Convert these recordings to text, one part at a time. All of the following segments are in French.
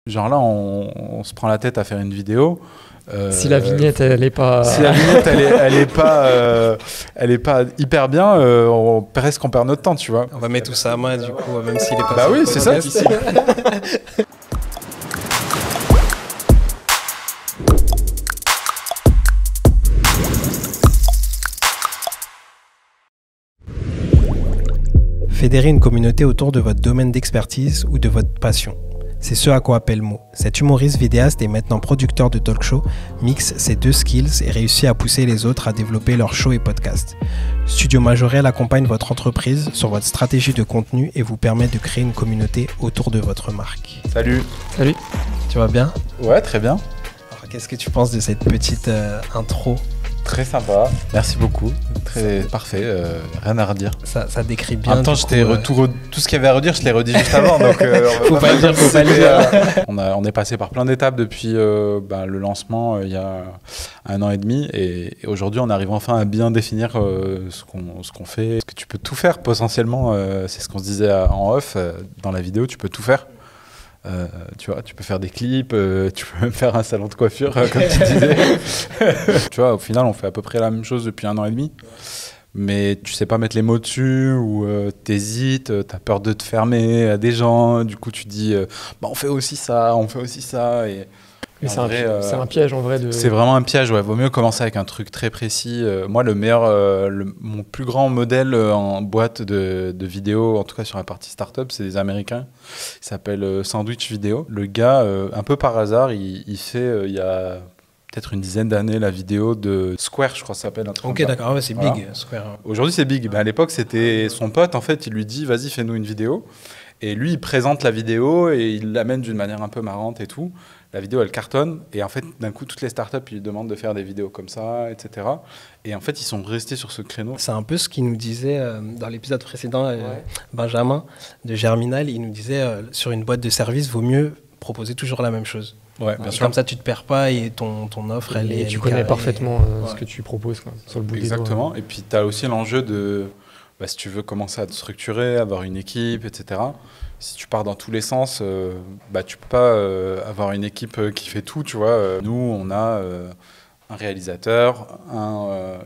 Genre là, on se prend la tête à faire une vidéo. Si la vignette, elle est pas... Si la vignette, elle est pas hyper bien, presque on perd notre temps, tu vois. On va mettre tout ça à main, du coup, même s'il est pas... Bah oui, c'est ça. Fédérer une communauté autour de votre domaine d'expertise ou de votre passion. C'est ce à quoi appelle Mo. Cet humoriste vidéaste et maintenant producteur de talk show mixe ses deux skills et réussit à pousser les autres à développer leurs shows et podcasts. Studio Majorel accompagne votre entreprise sur votre stratégie de contenu et vous permet de créer une communauté autour de votre marque. Salut. Salut. Tu vas bien? Ouais, très bien. Alors, qu'est-ce que tu penses de cette petite intro? Très sympa, merci beaucoup, très parfait, rien à redire. Ça décrit bien. En même temps, tout ce qu'il y avait à redire, je l'ai redit juste avant, donc faut pas le dire, faut pas le dire. On est passé par plein d'étapes depuis le lancement il y a 1 an et demi, et aujourd'hui on arrive enfin à bien définir ce qu'on fait. Parce que tu peux tout faire potentiellement, c'est ce qu'on se disait en off, dans la vidéo, tu peux tout faire. Tu vois, tu peux faire des clips, tu peux même faire un salon de coiffure, comme tu disais. Tu vois, au final, on fait à peu près la même chose depuis 1 an et demi. Mais tu sais pas mettre les mots dessus, ou t'hésites, t'as peur de te fermer à des gens. Du coup, tu dis, on fait aussi ça, on fait aussi ça. Mais c'est un piège en vrai. C'est vraiment un piège, ouais. Vaut mieux commencer avec un truc très précis. Moi, mon plus grand modèle en boîte de vidéo, en tout cas sur la partie startup, c'est des Américains. Il s'appelle Sandwich Video. Le gars, un peu par hasard, il fait, il y a peut-être une dizaine d'années, la vidéo de Square, je crois que ça s'appelle. Ok, d'accord, ouais, c'est voilà. big, Square. Aujourd'hui, c'est big. À l'époque, c'était son pote, en fait, il lui dit, vas-y, fais-nous une vidéo. Et lui, il présente la vidéo et il l'amène d'une manière un peu marrante et tout. La vidéo, elle cartonne. Et en fait, d'un coup, toutes les startups, ils lui demandent de faire des vidéos comme ça, etc. Et en fait, ils sont restés sur ce créneau. C'est un peu ce qu'il nous disait dans l'épisode précédent, Benjamin de Germinal. Il nous disait, sur une boîte de service, vaut mieux proposer toujours la même chose. Ouais, bien sûr. Comme ça, tu te perds pas et ton offre, elle est... Tu connais parfaitement ce que tu proposes, quoi, sur le bout des doigts. Exactement. Et puis, tu as aussi l'enjeu de... si tu veux commencer à te structurer, avoir une équipe, etc., si tu pars dans tous les sens, tu peux pas avoir une équipe qui fait tout, tu vois. Nous, on a un réalisateur,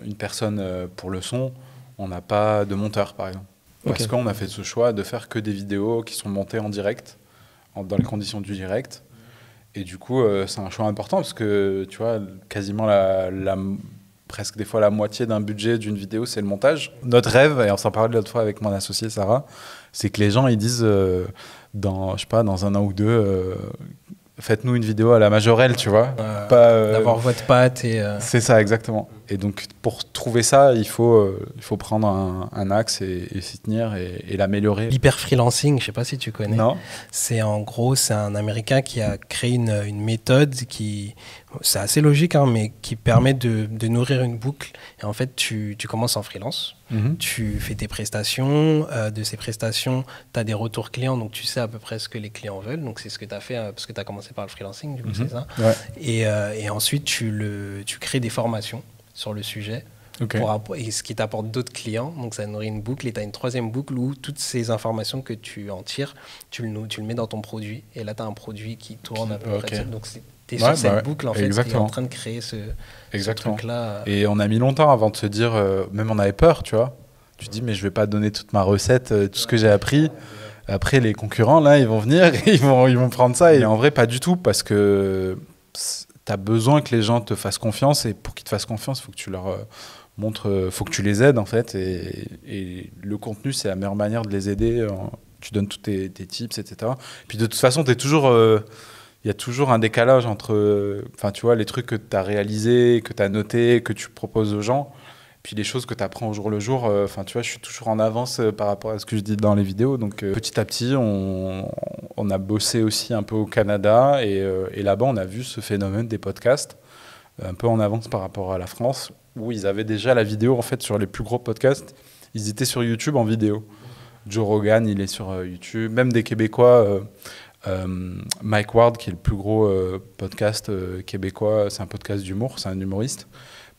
une personne pour le son. On n'a pas de monteur, par exemple. Parce qu'on a fait ce choix de faire que des vidéos qui sont montées en direct, dans les conditions du direct. Et du coup, c'est un choix important parce que, tu vois, quasiment presque des fois la moitié d'un budget d'une vidéo, c'est le montage. Notre rêve, et on s'en parlait l'autre fois avec mon associé Sarah, c'est que les gens ils disent dans 1 an ou 2, faites-nous une vidéo à la Majorel, tu vois. D'avoir votre patte et... C'est ça, exactement. Et donc, pour trouver ça, il faut prendre un axe et s'y tenir et l'améliorer. L'hyper-freelancing, je ne sais pas si tu connais. Non. C'est en gros, c'est un Américain qui a créé une méthode qui... C'est assez logique, mais qui permet de nourrir une boucle. Et en fait, tu commences en freelance, tu fais tes prestations. De ces prestations, tu as des retours clients, donc tu sais à peu près ce que les clients veulent. Donc, c'est ce que tu as fait, parce que tu as commencé par le freelancing, du coup, c'est ça. Ouais. Et ensuite, tu crées des formations sur le sujet. Et ce qui t'apporte d'autres clients, donc ça nourrit une boucle. Et tu as une troisième boucle où toutes ces informations que tu en tires, tu le mets dans ton produit. Et là, tu as un produit qui tourne à peu près. Donc, tu es sur cette boucle, en fait, qui est en train de créer ce truc-là. Et on a mis longtemps avant de se dire, même on avait peur, tu vois. Tu te dis, mais je vais pas donner toute ma recette, tout ce que j'ai appris. Après, les concurrents, là, ils vont venir, et ils vont prendre ça. Et en vrai, pas du tout, parce que tu as besoin que les gens te fassent confiance. Et pour qu'ils te fassent confiance, il faut que tu leur montres, faut que tu les aides, en fait. Et le contenu, c'est la meilleure manière de les aider. Tu donnes tous tes tips, etc. Puis de toute façon, t'es toujours... il y a toujours un décalage entre tu vois, les trucs que tu as réalisés, que tu as notés, que tu proposes aux gens, puis les choses que tu apprends au jour le jour. Tu vois, je suis toujours en avance par rapport à ce que je dis dans les vidéos. Donc petit à petit, on a bossé aussi un peu au Canada et là-bas, on a vu ce phénomène des podcasts un peu en avance par rapport à la France, où ils avaient déjà la vidéo en fait sur les plus gros podcasts. Ils étaient sur YouTube en vidéo. Joe Rogan, il est sur YouTube. Même des Québécois... Mike Ward, qui est le plus gros podcast québécois, c'est un podcast d'humour, c'est un humoriste.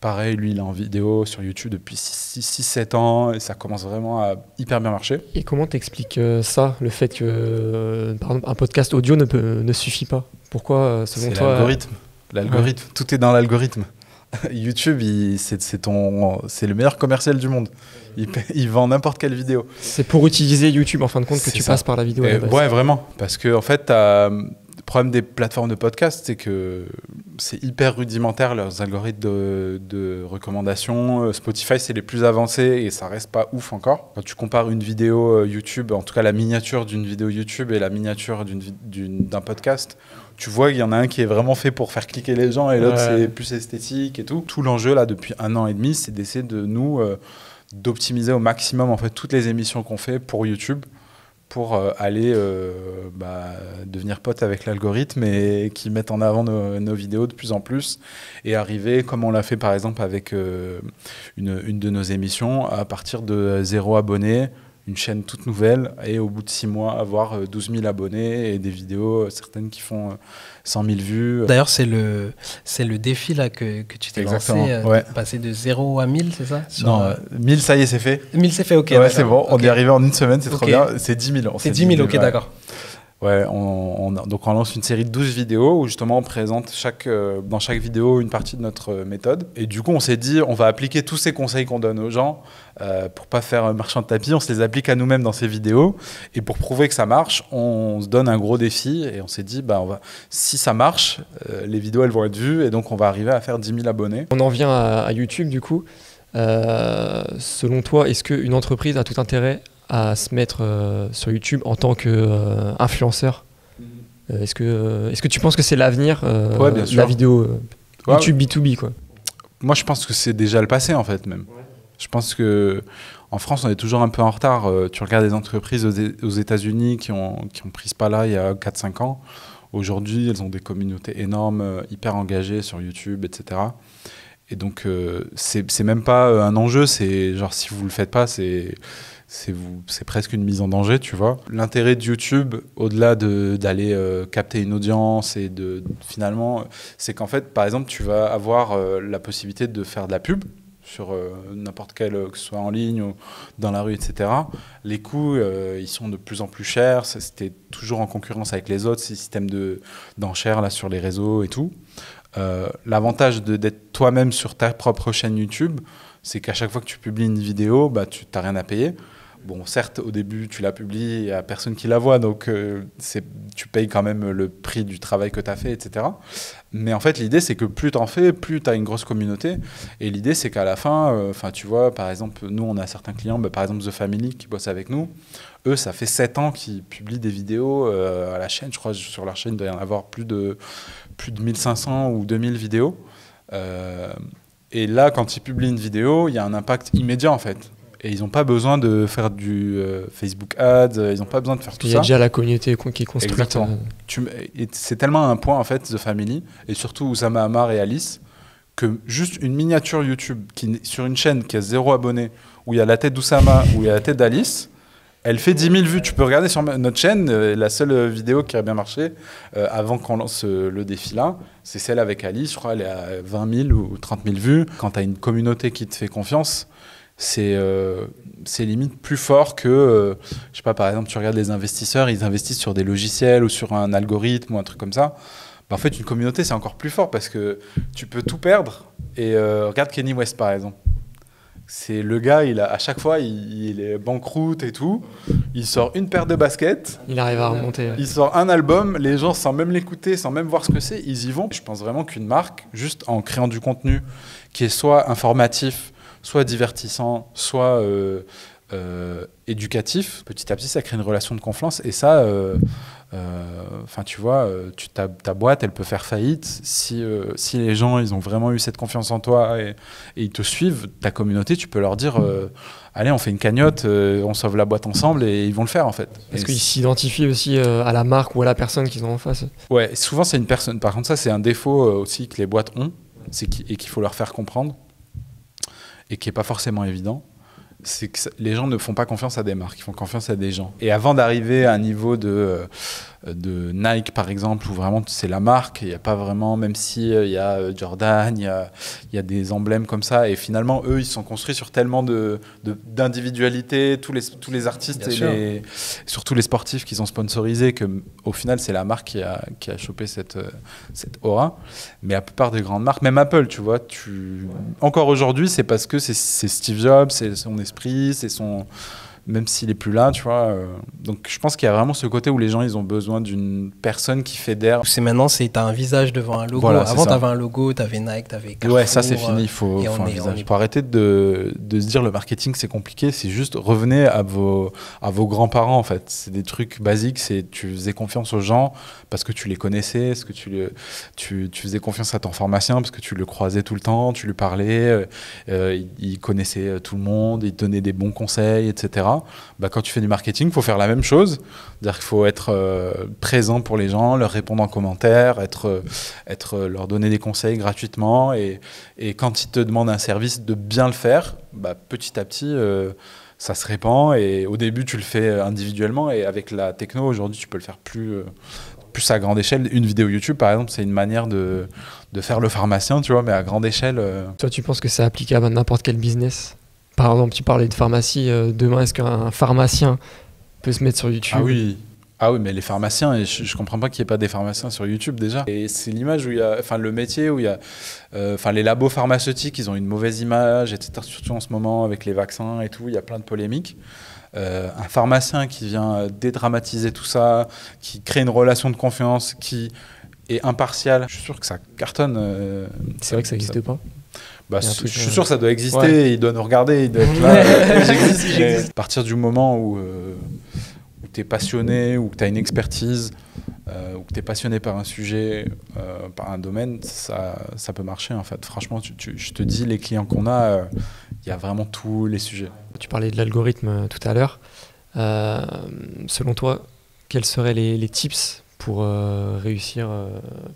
Pareil, lui, il est en vidéo sur YouTube depuis 6-7 ans et ça commence vraiment à hyper bien marcher. Et comment t'expliques ça, le fait que par exemple, un podcast audio ne suffit pas? Pourquoi, selon toi? C'est l'algorithme. Ouais. Tout est dans l'algorithme. YouTube, c'est le meilleur commercial du monde. Il vend n'importe quelle vidéo. C'est pour utiliser YouTube, en fin de compte, que tu passes par la vidéo. Ouais, vraiment. Parce que, en fait, le problème des plateformes de podcast, c'est que c'est hyper rudimentaire, leurs algorithmes de recommandation. Spotify, c'est les plus avancés et ça reste pas ouf encore. Quand tu compares une vidéo YouTube, en tout cas la miniature d'une vidéo YouTube et la miniature d'un podcast, tu vois qu'il y en a un qui est vraiment fait pour faire cliquer les gens et l'autre, c'est plus esthétique et tout. Tout l'enjeu, là, depuis 1 an et demi, c'est d'essayer de nous d'optimiser au maximum en fait, toutes les émissions qu'on fait pour YouTube pour aller devenir pote avec l'algorithme et qui mettent en avant nos vidéos de plus en plus et arriver, comme on l'a fait par exemple avec une de nos émissions, à partir de 0 abonnés, une chaîne toute nouvelle et au bout de 6 mois avoir 12 000 abonnés et des vidéos, certaines qui font 100 000 vues. D'ailleurs, c'est le défi là, que tu t'es lancé, passer de 0 à 1000, c'est ça? Non, 1000, ça y est, c'est fait. 1000, c'est fait, ok. Ouais, c'est bon, on y est arrivé en 1 semaine, c'est trop bien. C'est 10 000. C'est 10 000, ok, d'accord. Ouais, donc on lance une série de 12 vidéos où justement on présente dans chaque vidéo une partie de notre méthode. Et du coup, on s'est dit, on va appliquer tous ces conseils qu'on donne aux gens pour pas faire marchand de tapis. On se les applique à nous-mêmes dans ces vidéos. Et pour prouver que ça marche, on se donne un gros défi. Et on s'est dit, si ça marche, les vidéos elles vont être vues. Et donc on va arriver à faire 10 000 abonnés. On en vient à YouTube du coup. Selon toi, est-ce qu'une entreprise a tout intérêt à se mettre sur YouTube en tant qu'influenceur? Est-ce que tu penses que c'est l'avenir de la vidéo YouTube B2B quoi? Moi, je pense que c'est déjà le passé, en fait, même. Ouais. Je pense qu'en France, on est toujours un peu en retard. Tu regardes les entreprises aux États-Unis qui ont pris ce pas-là il y a 4-5 ans. Aujourd'hui, elles ont des communautés énormes, hyper engagées sur YouTube, etc. Et donc, c'est même pas un enjeu. C'est genre, si vous ne le faites pas, c'est presque une mise en danger, tu vois. L'intérêt de YouTube, au-delà d'aller capter une audience et finalement, c'est qu'en fait, par exemple, tu vas avoir la possibilité de faire de la pub sur n'importe quel, que ce soit en ligne ou dans la rue, etc. Les coûts, ils sont de plus en plus chers. C'était toujours en concurrence avec les autres, ces systèmes d'enchères là, sur les réseaux et tout. L'avantage d'être toi-même sur ta propre chaîne YouTube, c'est qu'à chaque fois que tu publies une vidéo, tu n'as rien à payer. Bon, certes, au début, tu la publies, il n'y a personne qui la voit, donc tu payes quand même le prix du travail que tu as fait, etc. Mais en fait, l'idée, c'est que plus tu en fais, plus tu as une grosse communauté. Et l'idée, c'est qu'à la fin, tu vois, par exemple, nous, on a certains clients, par exemple The Family, qui bossent avec nous. Eux, ça fait 7 ans qu'ils publient des vidéos à la chaîne. Je crois que sur leur chaîne, il doit y en avoir plus de 1500 ou 2000 vidéos. Et là, quand ils publient une vidéo, il y a un impact immédiat, en fait. Et ils n'ont pas besoin de faire du Facebook Ads, ils n'ont pas besoin de faire tout ça. Il y a déjà la communauté qui est construite. Exactement. C'est tellement un point, en fait, The Family, et surtout Oussama Hamar et Alice, que juste une miniature YouTube sur une chaîne qui a 0 abonnés, où il y a la tête d'Oussama, où il y a la tête d'Alice, elle fait 10 000 vues. Tu peux regarder sur notre chaîne, la seule vidéo qui a bien marché avant qu'on lance le défi là, c'est celle avec Alice. Je crois qu'elle est à 20 000 ou 30 000 vues. Quand tu as une communauté qui te fait confiance, c'est limite plus fort que, je sais pas, par exemple, tu regardes les investisseurs, ils investissent sur des logiciels ou sur un algorithme ou un truc comme ça. En fait, une communauté, c'est encore plus fort parce que tu peux tout perdre. Et regarde Kanye West, par exemple. C'est le gars, à chaque fois, il est banqueroute et tout. Il sort une paire de baskets. Il arrive à remonter. Ouais. Il sort un album. Les gens, sans même l'écouter, sans même voir ce que c'est, ils y vont. Je pense vraiment qu'une marque, juste en créant du contenu qui est soit informatif, soit divertissant, soit éducatif, petit à petit, ça crée une relation de confiance. Et ça, tu vois, ta boîte, elle peut faire faillite si les gens, ils ont vraiment eu cette confiance en toi et ils te suivent, ta communauté, tu peux leur dire allez, on fait une cagnotte, on sauve la boîte ensemble, et ils vont le faire, en fait. Est-ce qu'ils s'identifient aussi à la marque ou à la personne qu'ils ont en face? Ouais, souvent, c'est une personne. Par contre, ça, c'est un défaut aussi que les boîtes ont, et qu'il faut leur faire comprendre, et qui n'est pas forcément évident. c'est que les gens ne font pas confiance à des marques, ils font confiance à des gens. Et avant d'arriver à un niveau de Nike, par exemple, où vraiment c'est la marque, il n'y a pas vraiment, même si il y a Jordan, il y a des emblèmes comme ça, et finalement, eux, ils sont construits sur tellement d'individualité, tous les artistes et surtout les sportifs qu'ils ont sponsorisés, qu'au final, c'est la marque qui a chopé cette aura. Mais la plupart des grandes marques, même Apple, tu vois, encore aujourd'hui, c'est parce que c'est Steve Jobs, c'est son esprit, c'est son... Même s'il est plus là, tu vois. Donc je pense qu'il y a vraiment ce côté où les gens, ils ont besoin d'une personne qui fédère. C'est maintenant, t'as un visage devant un logo. Voilà, avant, t'avais un logo, t'avais Nike, t'avais Carrefour. Ouais, ça c'est fini, il faut un visage. Il faut arrêter de se dire le marketing c'est compliqué, c'est juste revenez à vos grands-parents en fait. C'est des trucs basiques, c'est tu faisais confiance aux gens parce que tu les connaissais, parce que tu faisais confiance à ton pharmacien parce que tu le croisais tout le temps, tu lui parlais, il connaissait tout le monde, il te donnait des bons conseils, etc. Bah, quand tu fais du marketing, il faut faire la même chose. C'est-à-dire qu'il faut être présent pour les gens, leur répondre en commentaire, leur donner des conseils gratuitement. Et quand ils te demandent un service, de bien le faire, bah, petit à petit, ça se répand. Et au début, tu le fais individuellement. Et avec la techno, aujourd'hui, tu peux le faire plus à grande échelle. Une vidéo YouTube, par exemple, c'est une manière de faire le pharmacien, tu vois, mais à grande échelle. Toi, tu penses que c'est applicable à n'importe quel business ? Par exemple, tu parlais de pharmacie. Demain, est-ce qu'un pharmacien peut se mettre sur YouTube ? Ah oui, mais les pharmaciens, et je comprends pas qu'il n'y ait pas des pharmaciens sur YouTube déjà. Et c'est l'image où il y a, enfin le métier où il y a, les labos pharmaceutiques, ils ont une mauvaise image, etc. Surtout en ce moment avec les vaccins et tout, il y a plein de polémiques. Un pharmacien qui vient dédramatiser tout ça, qui crée une relation de confiance, qui est impartial, je suis sûr que ça cartonne. C'est vrai que ça n'existe pas. Bah, je suis sûr que ça doit exister, il doit nous regarder, il doit être là. J'existe. À partir du moment où tu es passionné, ou que tu as une expertise, ou que tu es passionné par un sujet, par un domaine, ça peut marcher en fait. Franchement, je te dis, les clients qu'on a, il y a vraiment tous les sujets. Tu parlais de l'algorithme tout à l'heure. Selon toi, quels seraient les tips pour réussir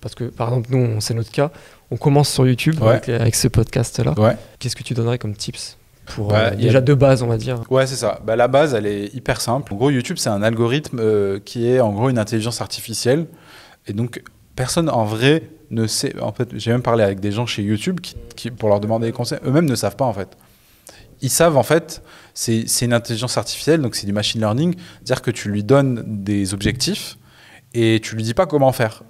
parce que par exemple, nous, c'est notre cas. On commence sur YouTube avec ce podcast-là. Ouais. Qu'est-ce que tu donnerais comme tips pour déjà de base, on va dire? Ouais, c'est ça. Bah, la base, elle est hyper simple. En gros, YouTube, c'est un algorithme qui est en gros une intelligence artificielle. Et donc, personne en vrai ne sait. En fait, j'ai même parlé avec des gens chez YouTube qui pour leur demander des conseils, eux-mêmes ne savent pas en fait. Ils savent en fait, c'est une intelligence artificielle, donc c'est du machine learning, c'est-à-dire que tu lui donnes des objectifs et tu lui dis pas comment faire.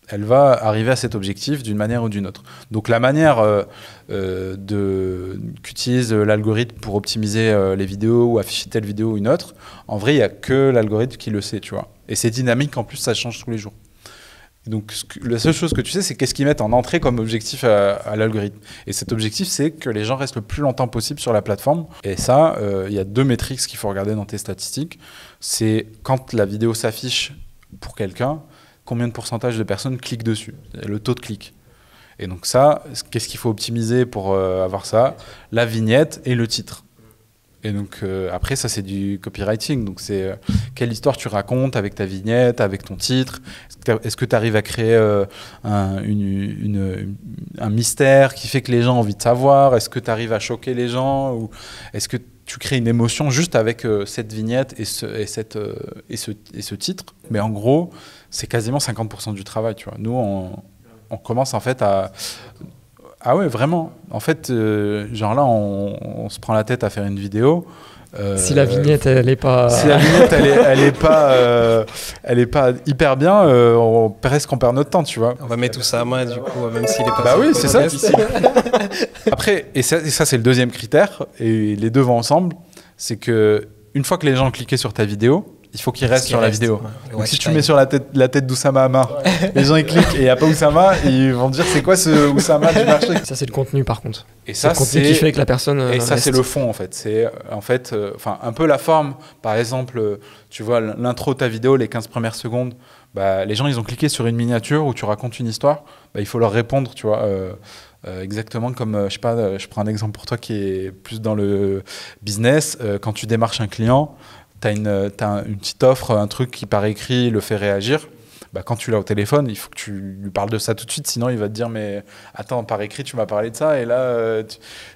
Elle va arriver à cet objectif d'une manière ou d'une autre. Donc la manière qu'utilise l'algorithme pour optimiser les vidéos ou afficher telle vidéo ou une autre, en vrai, il n'y a que l'algorithme qui le sait, tu vois. Et c'est dynamique, en plus, ça change tous les jours. Donc la seule chose que tu sais, c'est qu'est-ce qu'ils mettent en entrée comme objectif à l'algorithme. Et cet objectif, c'est que les gens restent le plus longtemps possible sur la plateforme. Et ça, il y a 2 métriques qu'il faut regarder dans tes statistiques. C'est quand la vidéo s'affiche pour quelqu'un, combien de pourcentage de personnes cliquent dessus, le taux de clic. Et donc ça, qu'est-ce qu'il faut optimiser pour avoir ça? La vignette et le titre. Et donc après, ça c'est du copywriting. Donc c'est quelle histoire tu racontes avec ta vignette, avec ton titre. Est-ce que tu arrives à créer un mystère qui fait que les gens ont envie de savoir? Est-ce que tu arrives à choquer les gens? Ou est-ce que tu crées une émotion juste avec cette vignette et ce titre? Mais en gros, c'est quasiment 50% du travail. Tu vois. Nous, on commence en fait à... Ah ouais, vraiment. En fait, genre là, on se prend la tête à faire une vidéo. Si la vignette, elle n'est pas... Si la vignette, elle est pas hyper bien, presque on perd notre temps, tu vois. On va mettre tout ça à main, du coup, même s'il est pas... Bah oui, c'est ça. Après, et ça, c'est le deuxième critère, et les deux vont ensemble, c'est que une fois que les gens ont cliqué sur ta vidéo, il faut qu'ils restent sur la vidéo. Ouais. Donc si tu mets sur la tête d'Oussama Hamar, les gens ils cliquent et il n'y a pas Oussama, ils vont dire c'est quoi ce Oussama du marché. Ça c'est le contenu par contre. Et ça c'est le contenu qui fait que la personne et ça reste. C'est le fond en fait. C'est en fait un peu la forme. Par exemple, tu vois l'intro de ta vidéo, les 15 premières secondes, bah, les gens ils ont cliqué sur une miniature où tu racontes une histoire, bah, il faut leur répondre, tu vois. Exactement comme, je sais pas, je prends un exemple pour toi qui est plus dans le business. Quand tu démarches un client, t'as une petite offre, un truc qui par écrit le fait réagir, bah, quand tu l'as au téléphone, il faut que tu lui parles de ça tout de suite, sinon il va te dire mais attends, par écrit tu m'as parlé de ça et là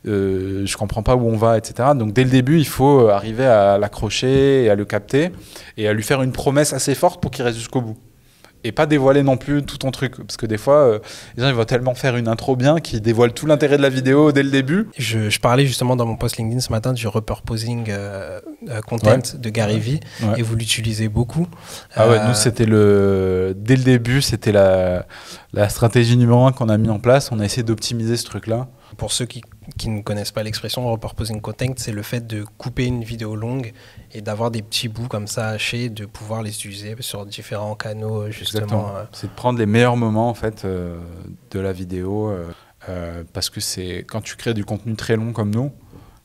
je comprends pas où on va, etc. Donc dès le début il faut arriver à l'accrocher et à le capter et à lui faire une promesse assez forte pour qu'il reste jusqu'au bout. Et pas dévoiler non plus tout ton truc, parce que des fois les gens ils vont tellement faire une intro bien qu'ils dévoilent tout l'intérêt de la vidéo dès le début. Je parlais justement dans mon post LinkedIn ce matin du repurposing content de Gary Vee, et vous l'utilisez beaucoup. Ah ouais, nous c'était dès le début, c'était la stratégie numéro 1 qu'on a mis en place. On a essayé d'optimiser ce truc-là. Pour ceux qui ne connaissent pas l'expression repurposing content, c'est le fait de couper une vidéo longue et d'avoir des petits bouts comme ça hachés, de pouvoir les utiliser sur différents canaux justement. C'est de prendre les meilleurs moments en fait de la vidéo parce que c'est quand tu crées du contenu très long comme nous,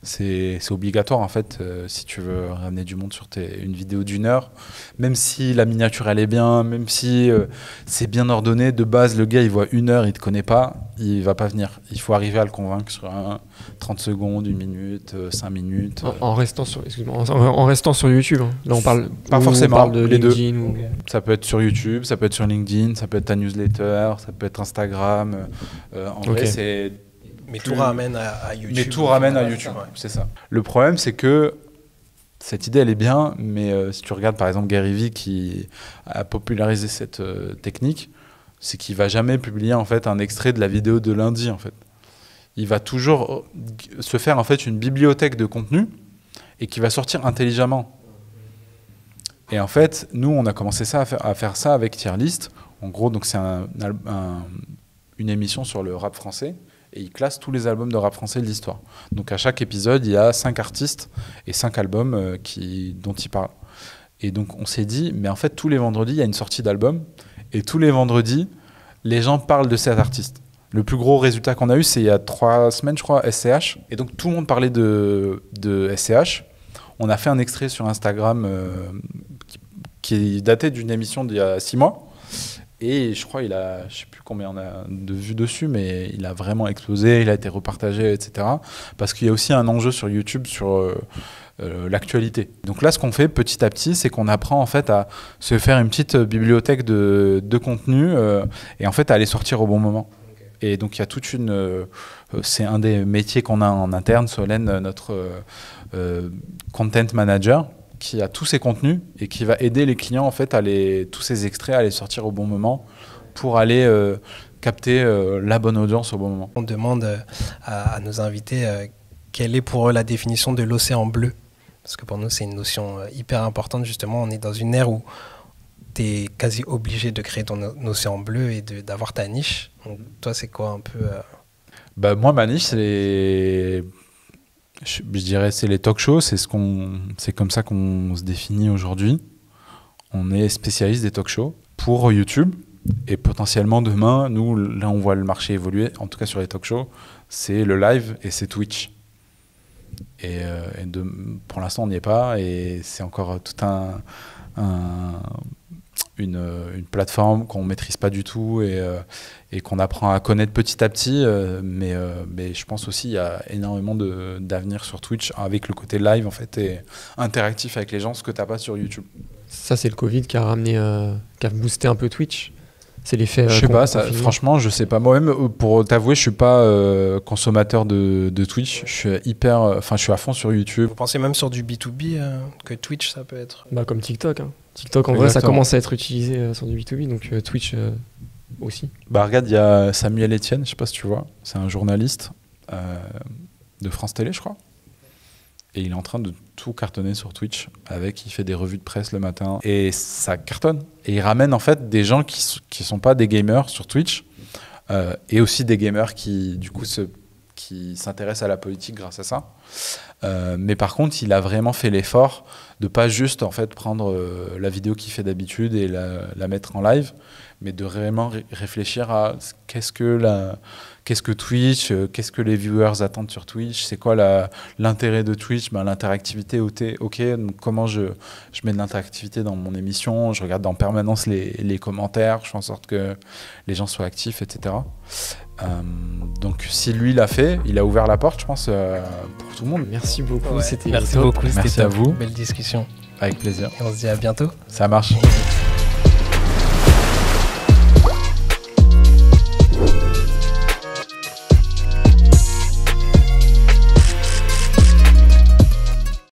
c'est obligatoire en fait si tu veux ramener du monde sur une vidéo d'1 heure, même si la miniature elle est bien, même si c'est bien ordonné, de base le gars il voit 1 heure, il te connaît pas, il va pas venir. Il faut arriver à le convaincre sur 30 secondes, 1 minute, 5 minutes. En restant sur YouTube. Hein. Là on parle pas forcément, on parle de les LinkedIn deux. ou... Ça peut être sur YouTube, ça peut être sur LinkedIn, ça peut être ta newsletter, ça peut être Instagram. En vrai c'est... Mais tout ramène à YouTube. Mais tout ramène à YouTube, c'est ça. Le problème, c'est que cette idée, elle est bien, mais si tu regardes par exemple Gary Vee qui a popularisé cette technique, c'est qu'il va jamais publier en fait un extrait de la vidéo de lundi en fait. Il va toujours se faire en fait une bibliothèque de contenu et qui va sortir intelligemment. Et en fait, nous, on a commencé à faire ça avec Tierlist. En gros, donc c'est une émission sur le rap français. Et il classe tous les albums de rap français de l'histoire. Donc à chaque épisode, il y a 5 artistes et 5 albums dont il parle. Et donc on s'est dit, mais en fait tous les vendredis, il y a une sortie d'album. Et tous les vendredis, les gens parlent de cet artiste. Le plus gros résultat qu'on a eu, c'est il y a 3 semaines, je crois, SCH. Et donc tout le monde parlait de SCH. On a fait un extrait sur Instagram qui datait d'une émission d'il y a 6 mois. Et je crois je sais plus combien on a de vues dessus, mais il a vraiment explosé, il a été repartagé, etc. Parce qu'il y a aussi un enjeu sur YouTube sur l'actualité. Donc là, ce qu'on fait petit à petit, c'est qu'on apprend en fait à se faire une petite bibliothèque de contenu et en fait à aller sortir au bon moment. Et donc il y a toute c'est un des métiers qu'on a en interne, Solène, notre content manager, qui a tous ces contenus et qui va aider les clients en fait tous ces extraits à les sortir au bon moment pour aller capter la bonne audience au bon moment. On demande à nos invités quelle est pour eux la définition de l'océan bleu, parce que pour nous c'est une notion hyper importante. Justement, on est dans une ère où tu es quasi obligé de créer ton océan bleu et d'avoir ta niche. Donc, toi, c'est quoi un peu Moi, ma niche, je dirais c'est les talk shows, c'est comme ça qu'on se définit aujourd'hui. On est spécialiste des talk shows pour YouTube et potentiellement demain, nous, là on voit le marché évoluer, en tout cas sur les talk shows, c'est le live et c'est Twitch. Et pour l'instant on n'y est pas et c'est encore toute une plateforme qu'on ne maîtrise pas du tout et qu'on apprend à connaître petit à petit. Mais je pense aussi qu'il y a énormément d'avenir sur Twitch avec le côté live en fait, et interactif avec les gens, ce que tu n'as pas sur YouTube. Ça, c'est le Covid qui a ramené, qui a boosté un peu Twitch. C'est l'effet. Je sais pas, franchement, je sais pas. Moi-même, pour t'avouer, je suis pas consommateur de Twitch. Je suis je suis à fond sur YouTube. Vous pensez même sur du B2B que Twitch, ça peut être comme TikTok. Hein. TikTok, en vrai, ça commence à être utilisé sur du B2B, donc Twitch aussi. Regarde, il y a Samuel Etienne, je sais pas si tu vois. C'est un journaliste de France Télé, je crois. Et il est en train de tout cartonner sur Twitch. Il fait des revues de presse le matin. Et ça cartonne. Et il ramène en fait des gens qui sont pas des gamers sur Twitch. Et aussi des gamers qui, du coup, qui s'intéressent à la politique grâce à ça. Mais par contre, il a vraiment fait l'effort de pas juste en fait prendre la vidéo qu'il fait d'habitude et la mettre en live, mais de vraiment réfléchir à qu'est-ce que Twitch, qu'est-ce que les viewers attendent sur Twitch, c'est quoi l'intérêt de Twitch, l'interactivité, ok, donc comment je mets de l'interactivité dans mon émission, je regarde en permanence les commentaires, je fais en sorte que les gens soient actifs, etc. Donc si lui l'a fait, il a ouvert la porte, je pense, pour tout le monde. Merci beaucoup, c'était Merci beaucoup, merci à vous. Belle discussion. Avec plaisir. Et on se dit à bientôt. Ça marche.